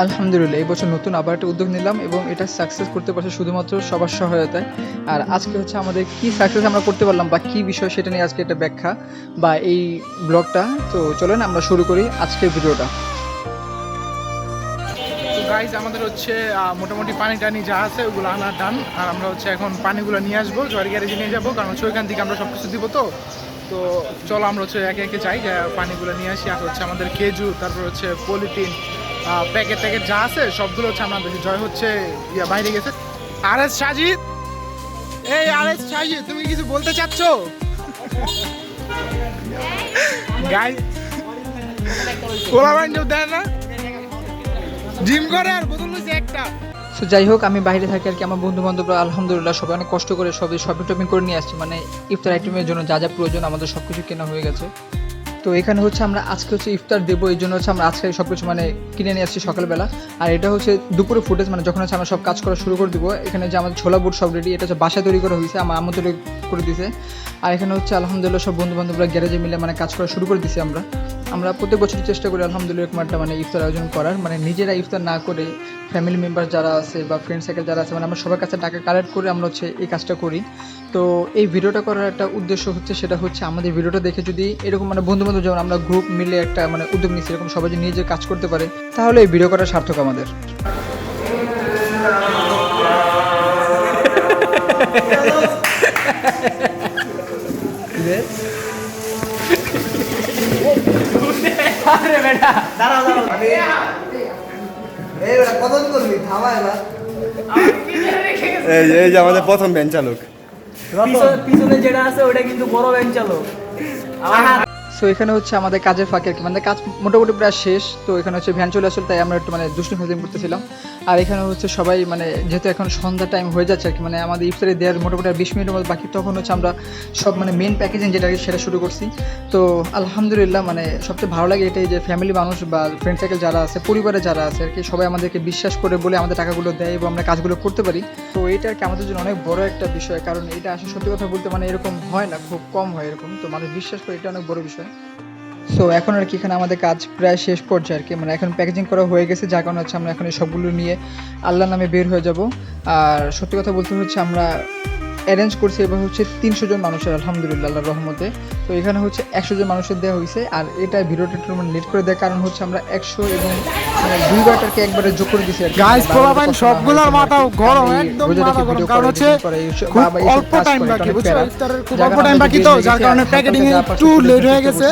আলহামদুলিল্লাহ এই বছর নতুন আবার একটা উদ্যোগ নিলাম এবং এটা সাকসেস করতে পারছে শুধুমাত্র সবার সহায়তায়। আর আজকে হচ্ছে আমাদের কি সাকসেস আমরা করতে পারলাম বা কি বিষয় সেটা নিয়ে আজকে একটা ব্যাখ্যা বা এই ব্লগটা। তো চলেন আমরা শুরু করি আজকের ভিডিওটা। তো গাইজ আমাদের হচ্ছে মোটামুটি পানি টানি যা আছে ওগুলো আনা ডান। আর আমরা হচ্ছে এখন পানিগুলো নিয়ে আসবো, জয়ের গ্যারেজে নিয়ে যাবো, কারণ হচ্ছে ওইখান থেকে আমরা সব কিছু দিব। তো চলো আমরা হচ্ছে একে একে যাই, পানিগুলো নিয়ে আসি। আর হচ্ছে আমাদের খেজুর, তারপর হচ্ছে পলিথিন, প্যাকেট ট্যাকেট যা আছে সবগুলো হচ্ছে আমরা দেখি। জয় হচ্ছে বাইরে গেছে। আরে সাজিদ, এই আরে সাজিদ, তুমি কিছু বলতে চাচ্ছ? গাইজ কোলা বাইন্ড দেয় না, জিম করে আর বোতল হচ্ছে একটা। সো যাই হোক, আমি বাইরে থাকি আর কি। আমার বন্ধু বান্ধবরা আলহামদুলিল্লাহ সবাই অনেক কষ্ট করে সবই শপিং টপিং করে নিয়ে আসছি, মানে ইফতার আইটেমের জন্য যা যা প্রয়োজন আমাদের সব কিছু কেনা হয়ে গেছে। তো এখানে হচ্ছে আমরা আজকে হচ্ছে ইফতার দেবো, এই জন্য হচ্ছে আমরা আজকে সব কিছু মানে কিনে নিয়ে আসছি সকালবেলা। আর এটা হচ্ছে দুপুরে ফুটেজ, মানে যখন হচ্ছে আমরা সব কাজ করা শুরু করে দিব। এখানে যে আমাদের ছোলা বুট সব রেডি, এটা হচ্ছে বাসায় তৈরি করা হয়েছে, আমার আম্মু তৈরি করে দিয়েছে। আর এখানে হচ্ছে আলহামদুলিল্লাহ সব বন্ধু বান্ধবরা গ্যারেজে মিলে মানে কাজ করা শুরু করে দিয়েছি। আমরা প্রত্যেক বছরই চেষ্টা করি আলহামদুলিল্লাহ এরকম একটা মানে ইফতার আয়োজন করার, মানে নিজেরা ইফতার না করে ফ্যামিলি মেম্বার যারা আছে বা ফ্রেন্ড সার্কেল যারা আছে, মানে আমরা সবার কাছে টাকা কালেক্ট করে আমরা হচ্ছে এই কাজটা করি। তো এই ভিডিওটা করার একটা উদ্দেশ্য হচ্ছে, সেটা হচ্ছে আমাদের ভিডিওটা দেখে যদি এরকম মানে বন্ধু বান্ধব যেমন আমরা গ্রুপ মিলে একটা মানে উদ্যোগ নিচ্ছি, এরকম সবাই যদি নিজে কাজ করতে পারে তাহলে এই ভিডিও করা সার্থক আমাদের। এই যে আমাদের প্রথম ভ্যান চালক, পিছনে যেটা আছে ওটা কিন্তু বড় ভ্যান চালক। সো এখানে হচ্ছে আমাদের কাজের ফাঁকে আর কি, মানে কাজ মোটামুটি প্রায় শেষ। তো এখানে হচ্ছে ভ্যান চলে আসলে, তাই আমরা একটু মানে দুষ্টু ফাজলিম করতেছিলাম। আর এখানে হচ্ছে সবাই মানে যেহেতু এখন সন্ধ্যা টাইম হয়ে যাচ্ছে আর কি, মানে আমাদের ইফতারে দেওয়ার মোটামুটি 20 মিনিটের মতো বাকি, তখন হচ্ছে আমরা সব মানে মেন প্যাকেজিং যেটা সেটা শুরু করছি। তো আলহামদুলিল্লাহ মানে সবচেয়ে ভালো লাগে এটাই যে ফ্যামিলি মানুষ বা ফ্রেন্ড সার্কেল যারা আছে, পরিবারে যারা আছে আর কি, সবাই আমাদেরকে বিশ্বাস করে বলে আমাদের টাকাগুলো দেয় এবং আমরা কাজগুলো করতে পারি। তো এটা আর কি আমাদের জন্য অনেক বড় একটা বিষয়, কারণ এটা আসলে সত্যি কথা বলতে মানে এরকম হয় না, খুব কম হয় এরকম। তো মানুষ বিশ্বাস করে, এটা অনেক বড় বিষয়। সো এখন আর কি এখানে আমাদের কাজ প্রায় শেষ পর্যায়ে আর কি, মানে এখন প্যাকেজিং করা হয়ে গেছে, যার কারণে হচ্ছে আমরা এখন এই সবগুলো নিয়ে আল্লাহর নামে বের হয়ে যাব। আর সত্যি কথা বলতে হচ্ছে আমরা অ্যারেঞ্জ করছি এবার হচ্ছে 300 জন মানুষের, আলহামদুলিল্লাহ আল্লাহর রহমতে। তো এখানে হচ্ছে 100 জন মানুষের দেওয়া হয়েছে। আর এটা ভিডিওটা একটু মানে লেট করে দেওয়ার কারণ হচ্ছে আমরা 100 এবং মানে 2বারটাকে একবারে যোগ করে দিছি আর কি। গাইস পোলাপাইন সবগুলোর মাথা গরম, একদম মাথা গরম, কারণ হচ্ছে খুব অল্প টাইম বাকি, বুঝছো? ইফতারের খুব অল্প টাইম বাকি, তো যার কারণে প্যাকেটিং এ একটু লেট হয়ে গেছে,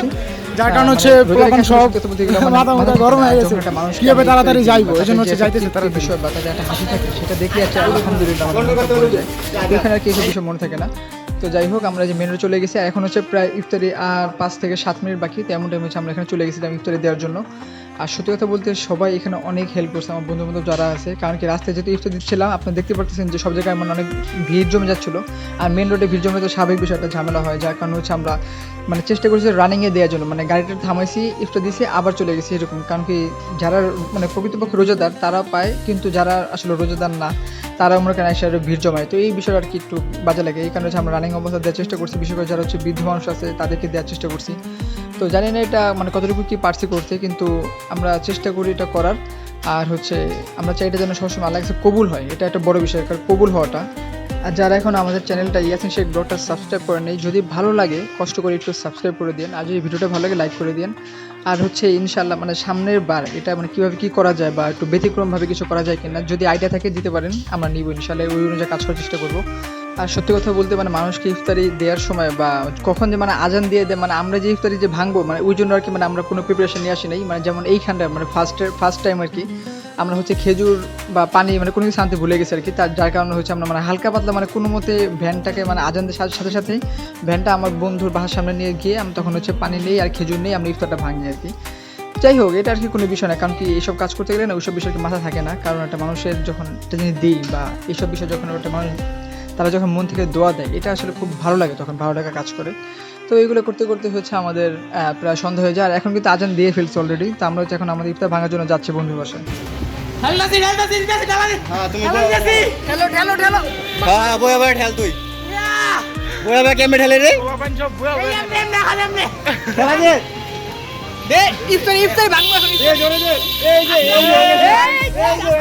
যার কারণে হচ্ছে পোলাপাইন সব মাথা গরম হয়ে গেছে। কিভাবে তাড়াতাড়ি যাইবো, এজন্য হচ্ছে যাইতেছে তারা। বিষয় বা তাদের একটা হাসি থাকে, সেটা দেখে আছে আলহামদুলিল্লাহ এখানে আর কি এসব বিষয় মনে থাকে না। তো যাই হোক, আমরা যে মেনুতে চলে গেছি, এখন হচ্ছে প্রায় ইফতারি আর 5 থেকে 7 মিনিট বাকি। তেমন টাইম হচ্ছে আমরা এখানে চলে গেছিলাম ইফতারি দেওয়ার জন্য। আর সত্যি কথা বলতে সবাই এখানে অনেক হেল্প করছে, আমার বন্ধু বান্ধব যারা আছে, কারণ কি রাস্তায় যেহেতু ইফতার দিচ্ছিলাম, আপনারা দেখতে পাচ্ছেন যে সব জায়গায় মানে অনেক ভিড় জমে যাচ্ছিলো। আর মেন রোডে ভিড় জমে তো স্বাভাবিক বিষয়, একটা ঝামেলা হয়, যার কারণে হচ্ছে আমরা মানে চেষ্টা করছি রানিংয়ে দেওয়ার জন্য, মানে গাড়িটা থামাইছি, ইফতার দিয়েছি, আবার চলে গেছি এরকম। কারণ কি যারা মানে প্রকৃতপক্ষে রোজাদার তারা পায়, কিন্তু যারা আসলে রোজাদার না তারা আমরা কেন এসে ভিড় জমায়। তো এই বিষয়টা আর কি একটু বাজে লাগে, এই কারণে হচ্ছে আমরা রানিং অবস্থা দেওয়ার চেষ্টা করছি, বিশেষ করে যারা হচ্ছে বৃদ্ধ মানুষ আছে তাদেরকে দেওয়ার চেষ্টা করছি। তো জানি না এটা মানে কতটুকু কি পারছি করতে, কিন্তু আমরা চেষ্টা করি এটা করার। আর হচ্ছে আমরা চাই এটা যেন সবসময় আল্লাহর কাছে কবুল হয়, এটা একটা বড় বিষয়, কারণ কবুল হওয়াটা। আর যারা এখন আমাদের চ্যানেলটা ইয়াসিন শেখ ব্লগটা সাবস্ক্রাইব করে নেই, যদি ভালো লাগে কষ্ট করে একটু সাবস্ক্রাইব করে দিন, আর যদি ভিডিওটা ভালো লাগে লাইক করে দিন। আর হচ্ছে ইনশাল্লাহ মানে সামনের বার এটা মানে কীভাবে কী করা যায় বা একটু ব্যতিক্রমভাবে কিছু করা যায় কিনা, যদি আইডিয়া থাকে দিতে পারেন, আমরা নিব ইনশাল্লাহ, ওই অনুযায়ী কাজ করার চেষ্টা করবো। আর সত্যি কথা বলতে মানে মানুষকে ইফতারি দেওয়ার সময় বা কখন যে মানে আজান দিয়ে দেয়, মানে আমরা যে ইফতারি যে ভাঙবো মানে ওই জন্য আর কি মানে আমরা কোনো প্রিপারেশন নিয়ে আসি নাই। মানে যেমন এইখানটা মানে ফার্স্ট টাইম আর কি আমরা হচ্ছে খেজুর বা পানি মানে কোনো কিছু আনতে ভুলে গেছি আর কি, যার কারণে হচ্ছে আমরা মানে হালকা পাতলা মানে কোনো মতে ভ্যানটাকে মানে আজান দেওয়ার সাথে সাথেই ভ্যানটা আমার বন্ধুর বাসার সামনে নিয়ে গিয়ে আমি তখন হচ্ছে পানি নেই আর খেজুর নেই, আমরা ইফতারটা ভাঙি আর কি। যাই হোক, এটা আর কি কোনো বিষয় না, কারণ কি এইসব কাজ করতে গেলে না ওইসব বিষয় মাথা থাকে না, কারণ একটা মানুষের যখন একটা জিনিস দিই বা এইসব বিষয় যখন একটা মানুষ তারা যখন মন থেকে দোয়া দেয়, এটা আসলে খুব ভালো লাগে, তখন ভালো লাগা কাজ করে। তো এইগুলো করতে করতে হচ্ছে আমাদের প্রায় সন্ধ্যা হয়ে যায়। আর এখন কিন্তু আজান দিয়ে ফেলছে অলরেডি, তো আমরা হচ্ছে এখন আমাদের ইফতার ভাঙার জন্য যাচ্ছি বন্ধুর বাসায়।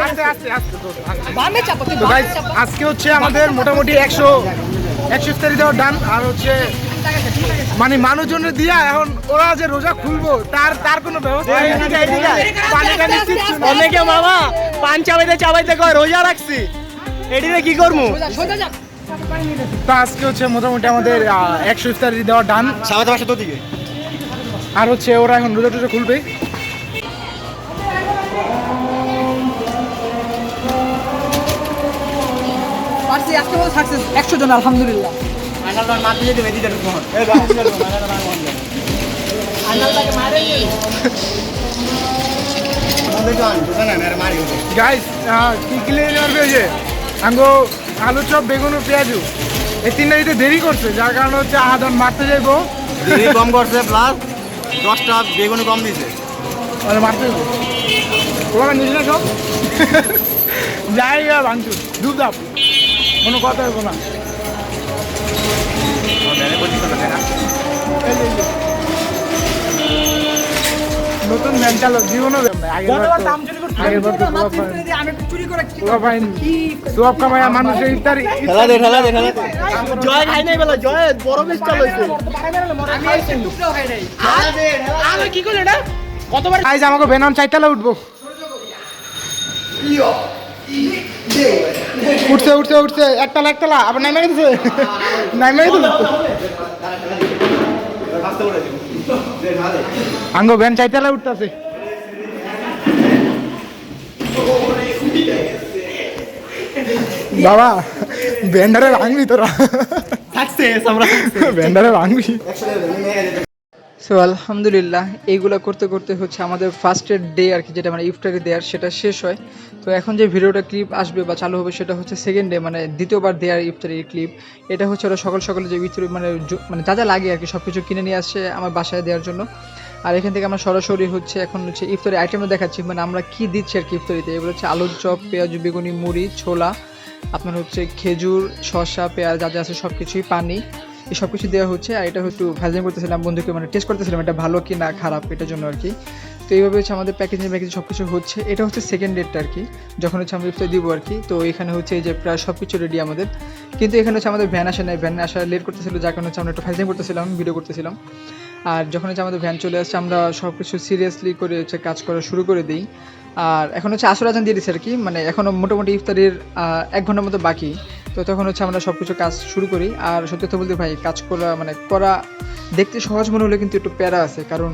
আস্তে আস্তে আস্তে তো guys, আজকে হচ্ছে আমাদের মোটামুটি 100 ইফতারি দেওয়ার ডান। আর হচ্ছে মানে মানুষজনের দিয়া এখন ওরা যে রোজা খুলবো তার কোনো ব্যবস্থা নেই। পানি টানি কিচ্ছু নেই। অনেকে মামা পান চাবাইতে চাবাইতে কয় রোজা রাখছি এটিতে কি করবো তো আজকে হচ্ছে মোটামুটি আমাদের 100 ইফতারি দেওয়ার ডান। সাবাতে বাসা তো দিকে আর হচ্ছে ওরা এখন রোজা টোজা খুলবে। পারছি আজকে মতো সাকসেস 100 জন আলহামদুলিল্লাহ। গাইস কি কিনে নেওয়ার পেয়েছে আঙ্গো আলু চপ বেগুন ও পেঁয়াজু এই তিনটা দিতে দেরি করছে, যার কারণে হচ্ছে আদান মারতে যাইবো। দেরি কম করছে প্লাস 10টা বেগুন কম দিছে। মানে মারতে যাবো ওরা নিজ না সব জায়গা ভাঙচুর ধূপ ধাপ কোনো কথা হবো না। এই যে। নতুন ভ্যান চালক জীবনও আগের বার তো সব কামায়া মানুষের ইফতারি খেলা দে জয় খাই নাই বলা জয় বড় বেশ চালাইছে আমি কি করলে এটা কতবার আইজ আমাকে বেনাম চাইতালে উঠবো। উঠছে একতলা আবার নাইমে গেছে আঙ্গো ভ্যান চাইতালে উঠতেছে। বাবা ভ্যান্ডারে ভাঙবি তোরা ভ্যান্ডারে ভাঙবি। সো আলহামদুলিল্লাহ এইগুলো করতে করতে হচ্ছে আমাদের ফার্স্টের ডে আর কি, যেটা মানে ইফতারি দেওয়ার সেটা শেষ হয়। তো এখন যে ভিডিওটা ক্লিপ আসবে বা চালু হবে সেটা হচ্ছে সেকেন্ড ডে, মানে দ্বিতীয়বার দেওয়ার ইফতারির ক্লিপ। এটা হচ্ছে ওরা সকালে যে ইফতারি মানে যা যা লাগে আর কি সব কিছু কিনে নিয়ে আসছে আমার বাসায় দেওয়ার জন্য। আর এখান থেকে আমরা সরাসরি হচ্ছে এখন হচ্ছে ইফতারি আইটেমটা দেখাচ্ছি, মানে আমরা কি দিচ্ছি আর কি ইফতারিতে। এগুলো হচ্ছে আলুর চপ, পেঁয়াজ, বেগুনি, মুড়ি, ছোলা, আপনার হচ্ছে খেজুর, শসা, পেঁয়াজ যা যা আছে সব কিছুই, পানি, এই সব কিছু দেওয়া হচ্ছে। আর এটা হয়তো ভাজিং করতেছিলাম বন্ধুকে, মানে টেস্ট করতেছিলাম এটা ভালো কি না খারাপ এটার জন্য আর কি। তো এইভাবে হচ্ছে আমাদের প্যাকেজিং সব কিছু হচ্ছে। এটা হচ্ছে সেকেন্ড ডেটটা আর কি, যখন হচ্ছে আমরা ইফতার দিব আর কি। তো এখানে হচ্ছে এই যে প্রায় সব কিছু রেডি আমাদের, কিন্তু এখানে হচ্ছে আমাদের ভ্যান আসে নাই, ভ্যান আসা লেট করতেছিল, যার কারণে হচ্ছে আমরা একটু ভাজিং করতেছিলাম, ভিডিও করতেছিলাম। আর যখন হচ্ছে আমাদের ভ্যান চলে আসছে আমরা সব কিছু সিরিয়াসলি করে হচ্ছে কাজ করা শুরু করে দিই। আর এখন হচ্ছে আসর আজান দিয়ে দিচ্ছে আর কি, মানে এখনও মোটামুটি ইফতারির 1 ঘন্টার মতো বাকি। তো তখন হচ্ছে আমরা সব কিছু কাজ শুরু করি। আর সত্যি কথা বলতে ভাই কাজ করা দেখতে সহজ মনে হলে কিন্তু একটু প্যারা আছে, কারণ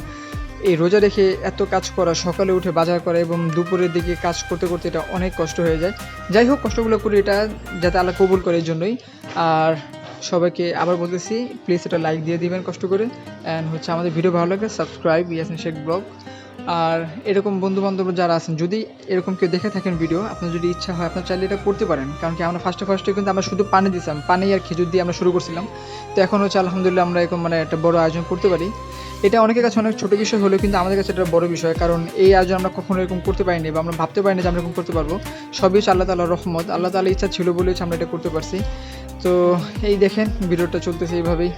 এই রোজা রেখে এত কাজ করা, সকালে উঠে বাজার করা এবং দুপুরের দিকে কাজ করতে করতে এটা অনেক কষ্ট হয়ে যায়। যাই হোক কষ্টগুলো করি এটা যাতে আল্লাহ কবুল করে এই জন্যই। আর সবাইকে আবার বলতেছি প্লিজ এটা লাইক দিয়ে দিবেন কষ্ট করে, অ্যান্ড হচ্ছে আমাদের ভিডিও ভালো লাগলে সাবস্ক্রাইব ইয়াসিন শেখ ব্লগ। আর এরকম বন্ধুবান্ধব যারা আছেন যদি এরকম কেউ দেখে থাকেন ভিডিও, আপনার যদি ইচ্ছা হয় আপনার চাইলে এটা করতে পারেন। কারণ কি আমরা ফার্স্টে কিন্তু আমরা শুধু পানি দিয়েছিলাম, পানি আর খেজুর দিয়ে আমরা শুরু করছিলাম। তো এখন হচ্ছে আলহামদুলিল্লাহ আমরা এরকম মানে একটা বড় আয়োজন করতে পারি। এটা অনেকের কাছে অনেক ছোটো বিষয় হলেও কিন্তু আমাদের কাছে এটা বড় বিষয়, কারণ এই আয়োজন আমরা কখনো এরকম করতে পারিনি বা আমরা ভাবতে পারিনি যে আমরা এরকম করতে পারবো। সবই হচ্ছে আল্লাহ তাআলার রহমত, আল্লাহ তাআলার ইচ্ছা ছিল বলে আমরা এটা করতে পারছি। তো এই দেখেন ভিডিওটা চলতেছে এইভাবেই।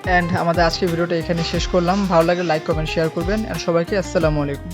অ্যান্ড আমাদের আজকে ভিডিওটা এখানে শেষ করলাম। ভালো লাগলে লাইক কমেন্ট শেয়ার করবেন। অ্যান্ড সবাইকে আসসালামু আলাইকুম।